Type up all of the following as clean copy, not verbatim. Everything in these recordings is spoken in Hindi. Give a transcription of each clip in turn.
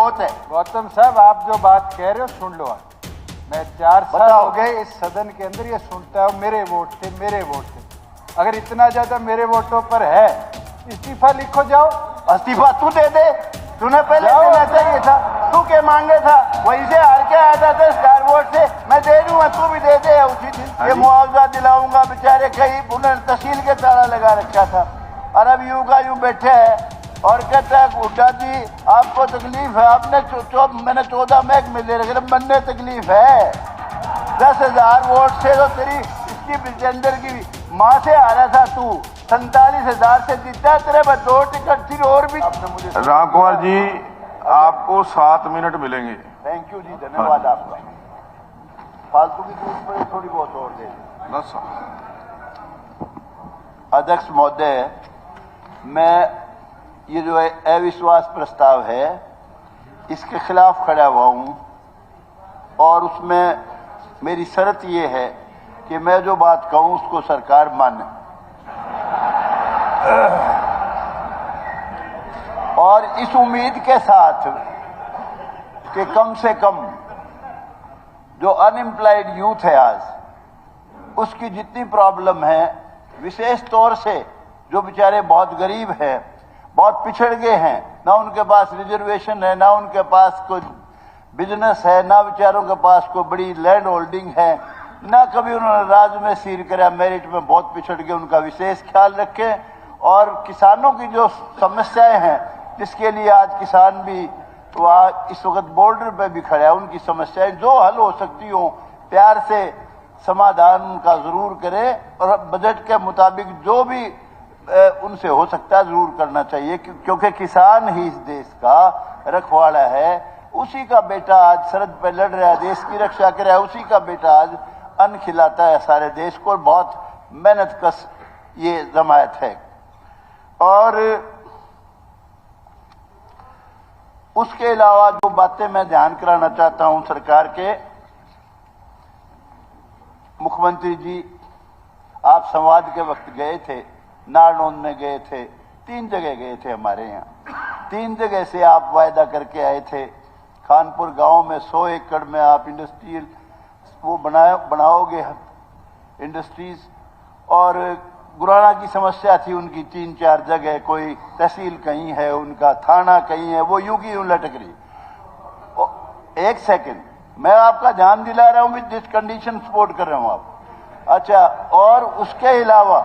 बहुत है। गौतम साहब, आप जो बात कह रहे हो सुन लो आप। मैं 4 साल हो गए इस सदन के अंदर ये सुनता हूँ, मेरे वोट थे, मेरे वोट थे। अगर इतना ज्यादा मेरे वोटों पर है, इस्तीफा लिखो, जाओ। इस्तीफा तू दे दे, तूने पहले देना चाहिए था। तू के मांगे था, वहीं से हार के आया था 10 हजार वोट से। मैं दे दूंगा, तू भी दे दे उसी दिन। ये मुआवजा दिलाऊंगा। बेचारे कहीं उन्होंने तहसील के ताला लगा रखा था और अब यूं का यूं बैठे हैं और कहता है हुड्डा जी आपको तकलीफ है, आपने मैंने 14 महकमे ले रखे, बनने तकलीफ है। 10,000 वोट से तो तेरी इसकी विजेंदर की माँ से आ रहा था, तू 47,000 से जीता है। तेरे पास 2 टिकट थी और भी। राम कुमार जी, आपको 7 मिनट मिलेंगे। थैंक यू जी, धन्यवाद आपका। फालतू की दूर पर थोड़ी बहुत और दे बस। अध्यक्ष महोदय, मैं ये जो अविश्वास प्रस्ताव है इसके खिलाफ खड़ा हुआ हूं और उसमें मेरी शर्त ये है कि मैं जो बात कहूं उसको सरकार माने और इस उम्मीद के साथ कि कम से कम जो अनएम्प्लॉयड यूथ है आज, उसकी जितनी प्रॉब्लम है, विशेष तौर से जो बेचारे बहुत गरीब हैं, बहुत पिछड़ गए हैं, ना उनके पास रिजर्वेशन है, ना उनके पास कोई बिजनेस है, ना बेचारों के पास कोई बड़ी लैंड होल्डिंग है, ना कभी उन्होंने राज में सीर करा, मेरिट में बहुत पिछड़ गए, उनका विशेष ख्याल रखें। और किसानों की जो समस्याएं हैं, जिसके लिए आज किसान भी वह इस वक्त बॉर्डर पे भी खड़ा है, उनकी समस्याएं जो हल हो सकती हो प्यार से समाधान उनका जरूर करें और बजट के मुताबिक जो भी उनसे हो सकता है जरूर करना चाहिए, क्योंकि किसान ही इस देश का रखवाला है। उसी का बेटा आज सरहद पे लड़ रहा है, देश की रक्षा कर रहा है, उसी का बेटा आज अन्न खिलाता है सारे देश को। बहुत मेहनत कश ये जमायत है। और उसके अलावा जो बातें मैं ध्यान कराना चाहता हूं सरकार के, मुख्यमंत्री जी आप संवाद के वक्त गए थे, नारनौंद में गए थे, 3 जगह गए थे हमारे यहाँ। 3 जगह से आप वायदा करके आए थे। खानपुर गांव में 100 एकड़ में आप इंडस्ट्रियल वो बनाओगे इंडस्ट्रीज, और गुराना की समस्या थी उनकी 3-4 जगह, कोई तहसील कहीं है, उनका थाना कहीं है, वो यूं की यूं लटक रही। एक सेकंड, मैं आपका ध्यान दिला रहा हूं, विद दिस कंडीशन सपोर्ट कर रहा हूं आप। अच्छा, और उसके अलावा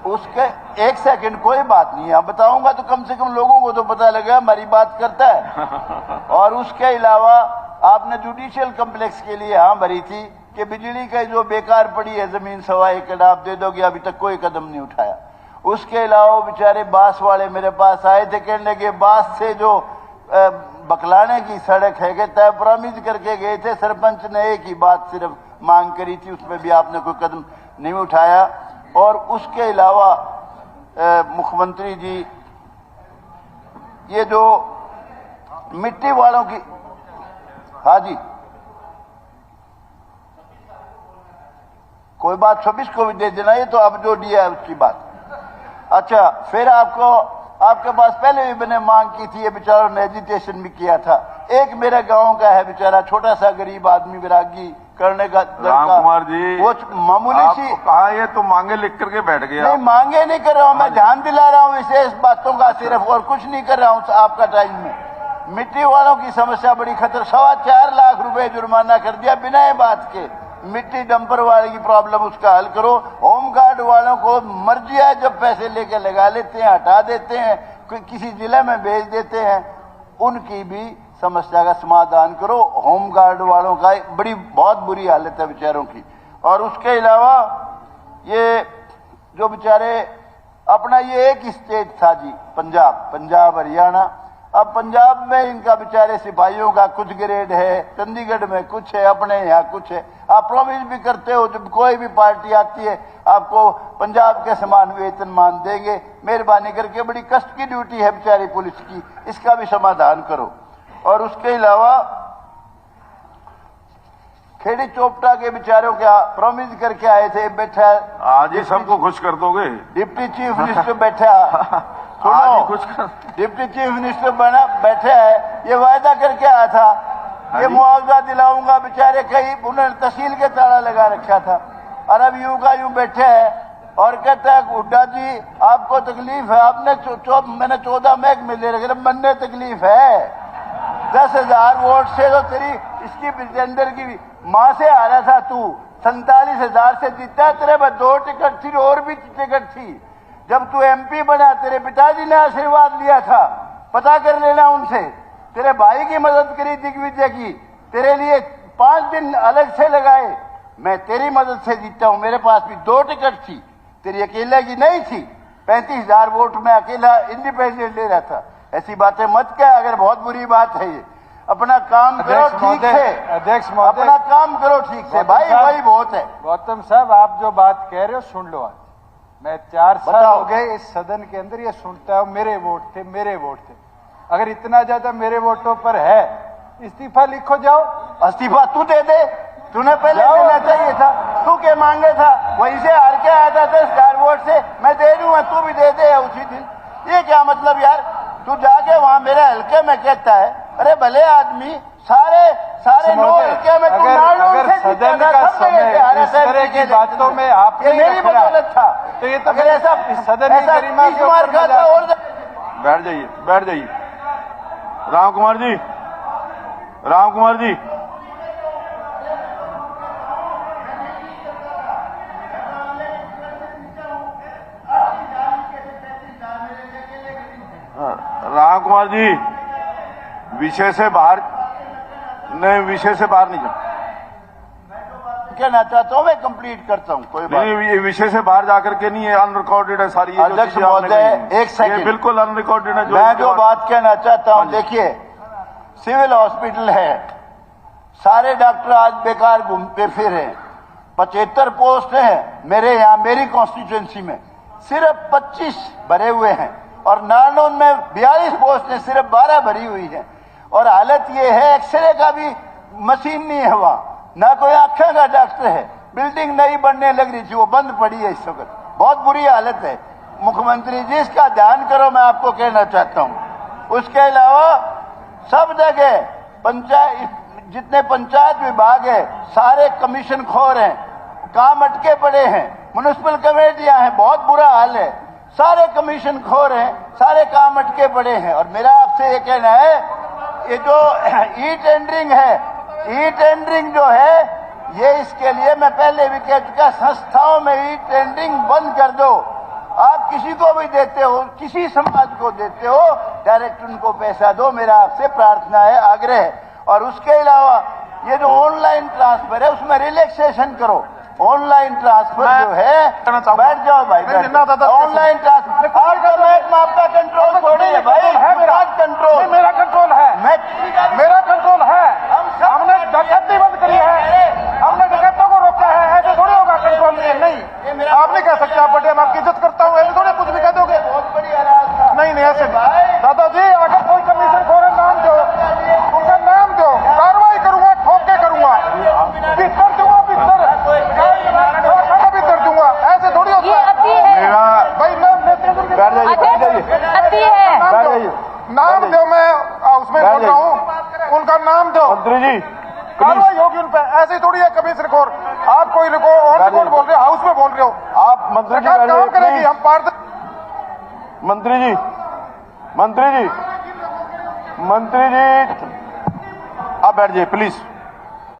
उसके एक सेकंड, कोई बात नहीं है, आप बताऊंगा तो कम से कम लोगों को तो पता लगेगा हमारी बात करता है। और उसके अलावा आपने जुडिशियल कॉम्प्लेक्स के लिए हाँ भरी थी कि बिजली का जो बेकार पड़ी है जमीन 1.25 एकड़ आप दे दोगे, अभी तक कोई कदम नहीं उठाया। उसके अलावा बेचारे बांस वाले मेरे पास आए थे, कहने लगे बांस से जो बकलाने की सड़क है कि तय प्रॉमिस करके गए थे, सरपंच ने एक ही बात सिर्फ मांग करी थी, उसमें भी आपने कोई कदम नहीं उठाया। और उसके अलावा मुख्यमंत्री जी, ये जो मिट्टी वालों की, हाँ जी, कोई बात 26 को भी दे देना, ये तो अब जो दिया है उसकी बात। अच्छा, फिर आपके पास पहले भी मैंने मांग की थी, ये बेचारों ने एजिटेशन भी किया था। एक मेरे गांव का है बेचारा, छोटा सा गरीब आदमी, विरागी करने का राम कुमार जी, वो मामूली सी कहा, ये तो मांगे लिख करके बैठ गया। नहीं, मांगे नहीं कर रहा हूं मैं, ध्यान दिला रहा हूं विशेष बातों का सिर्फ, और कुछ नहीं कर रहा हूं आपका टाइम में। मिट्टी वालों की समस्या बड़ी खतर, 4.25 लाख रुपए जुर्माना कर दिया बिना बात के। मिट्टी डंपर वाले की प्रॉब्लम उसका हल करो। होमगार्ड वालों को मर्जी है, जब पैसे लेके लगा लेते हैं, हटा देते हैं, किसी जिले में भेज देते हैं, उनकी भी समस्या का समाधान करो। होमगार्ड वालों का बहुत बुरी हालत है बेचारों की। और उसके अलावा ये जो बेचारे अपना ये एक स्टेट था जी, पंजाब हरियाणा, अब पंजाब में इनका बेचारे सिपाहियों का कुछ ग्रेड है, चंडीगढ़ में कुछ है, अपने यहाँ कुछ है। आप प्रॉमिस भी करते हो, जब कोई भी पार्टी आती है आपको पंजाब के समान वेतन मान देंगे, मेहरबानी करके बड़ी कष्ट की ड्यूटी है बेचारी पुलिस की, इसका भी समाधान करो। और उसके अलावा खेड़ी चोपटा के बेचारों का प्रॉमिस करके आए थे, बैठा आज ही सबको खुश कर दोगे। डिप्टी चीफ मिनिस्टर बैठा, सुनो, कुछ डिप्टी चीफ मिनिस्टर बना बैठे है, ये वायदा करके आया था ये मुआवजा दिलाऊंगा, बेचारे कहीं उन्होंने तहसील के ताला लगा रखा था, और अब यूं का यूं बैठे है और कहता है हुड्डा जी आपको तकलीफ है, आपने मैंने 14 महकमे ले रखे, बनने तकलीफ है। 10,000 वोट से तो तेरी इसकी प्रेजेंडर की माँ से आ रहा था तू, 47,000 से जीता, तेरे पास 2 टिकट थी और भी टिकट थी। जब तू MP बना तेरे पिताजी ने आशीर्वाद लिया था, पता कर लेना उनसे। तेरे भाई की मदद करी दिग्विजय की, तेरे लिए 5 दिन अलग से लगाए, मैं तेरी मदद से जीता हूं। मेरे पास भी 2 टिकट थी, तेरी अकेले की नहीं थी। 35,000 वोट में अकेला इंडिपेंडेंट ले रहा था। ऐसी बातें मत कह, अगर बहुत बुरी बात है ये। अपना काम करो ठीक से, अध्यक्ष अपना काम करो ठीक से भाई, वही बहुत है। गौतम साहब आप जो बात कह रहे हो सुन लो। आज मैं 4 साल हो गए इस सदन के अंदर ये सुनता हूं, मेरे वोट थे, मेरे वोट थे। अगर इतना ज्यादा मेरे वोटों पर है, इस्तीफा लिखो जाओ। इस्तीफा तू दे दे, तूने पहले देना चाहिए था। तू क्या मांगे था, वहीं से हार के आया था 10,000 वोट से, मैं दे दूंगा, तू भी दे दे उसी दिन। ये क्या मतलब यार, तू जाके वहां मेरे हल्के में कहता है, अरे भले आदमी सारे 9 हल्के में तू अगर सदन का समय इस तरह की बातों में आपने मेरी बदौलत था, तो ये तो अगर ऐसा सदन की गरिमा के मार ऊपर खाता और बैठ जाइए, बैठ जाइए। राम कुमार जी, राम कुमार जी, राम कुमार जी, विषय से बाहर नहीं, विषय से बाहर नहीं जाओ। कहना चाहता हूँ मैं कंप्लीट करता हूँ, कोई बात नहीं, ये विषय से बाहर जाकर के नहीं है, अनरिकॉर्डेड है सारी। अध्यक्ष महोदय एक सेकंड, बिल्कुल अनरिकॉर्डेड है। मैं जो बात कहना चाहता हूँ, देखिए सिविल हॉस्पिटल है, सारे डॉक्टर आज बेकार घूमते फिर हैं। 75 पोस्ट हैं मेरे यहाँ, मेरी कॉन्स्टिट्यूएंसी में सिर्फ 25 भरे हुए हैं, और नारनौल में 42 पोस्ट हैं, सिर्फ 12 भरी हुई है। और हालत ये है, एक्सरे का भी मशीन नहीं है वहां, ना कोई आंखों का डॉक्टर है। बिल्डिंग नई बनने लग रही थी, वो बंद पड़ी है इस वक्त, बहुत बुरी हालत है। मुख्यमंत्री जी इसका ध्यान करो, मैं आपको कहना चाहता हूं। उसके अलावा सब जगह पंचायत, जितने पंचायत विभाग है सारे कमीशन खोर हैं, काम अटके पड़े हैं। म्युनिसिपल कमेटियां हैं, बहुत बुरा हाल है, सारे कमीशन खोर हैं, सारे काम अटके पड़े हैं। और मेरा आपसे ये कहना है, ये जो ई टेंडरिंग है, ई टेंडरिंग जो है, ये इसके लिए मैं पहले भी कह चुका, संस्थाओं में ई टेंडरिंग बंद कर दो। आप किसी को भी देते हो, किसी समाज को देते हो, डायरेक्ट उनको पैसा दो, मेरा आपसे प्रार्थना है, आग्रह है। और उसके अलावा ये जो ऑनलाइन ट्रांसफर है उसमें रिलैक्सेशन करो। ऑनलाइन ट्रांसफर जो है, बैठ जाओ भाई, ऑनलाइन ट्रांसफर आपका कंट्रोल थोड़ी है भाई, कंट्रोल मेरा कंट्रोल है, मेरा कंट्रोल है। हमने डकैती बंद करी है, हमने डकैतों को रोका है, ऐसे थोड़ी होगा कंट्रोल नहीं। आप नहीं कह सकते, आप बड़े, मैं आपकी इज्जत करता हूँ, ऐसे थोड़ी कुछ भी कह दोगे। बहुत बड़ी आराज था। नहीं ऐसे दादाजी, अगर कोई कमीशन खोरे नाम दो, उनका नाम दो, कार्रवाई करूंगा, ठोक के करूंगा, बिस्तर दूंगा, बिस्तर दूंगा, ऐसे थोड़ी होता है। मेरा भाई नाम बैठ जाइए, बैठ जाइए, नाम दो, मैं उसमें बोल रहा हूँ, उनका नाम दो। मंत्री जी, कार्रवाई होगी उन पर, ऐसे थोड़ी है कमीशन खोर। आप कोई ऑन रिकॉर्ड बोल रहे हो, हाउस में बोल रहे हो, आप मंत्री जी काम करेगी, हम मंत्री जी, मंत्री जी, मंत्री जी, आप बैठ जाइए प्लीज।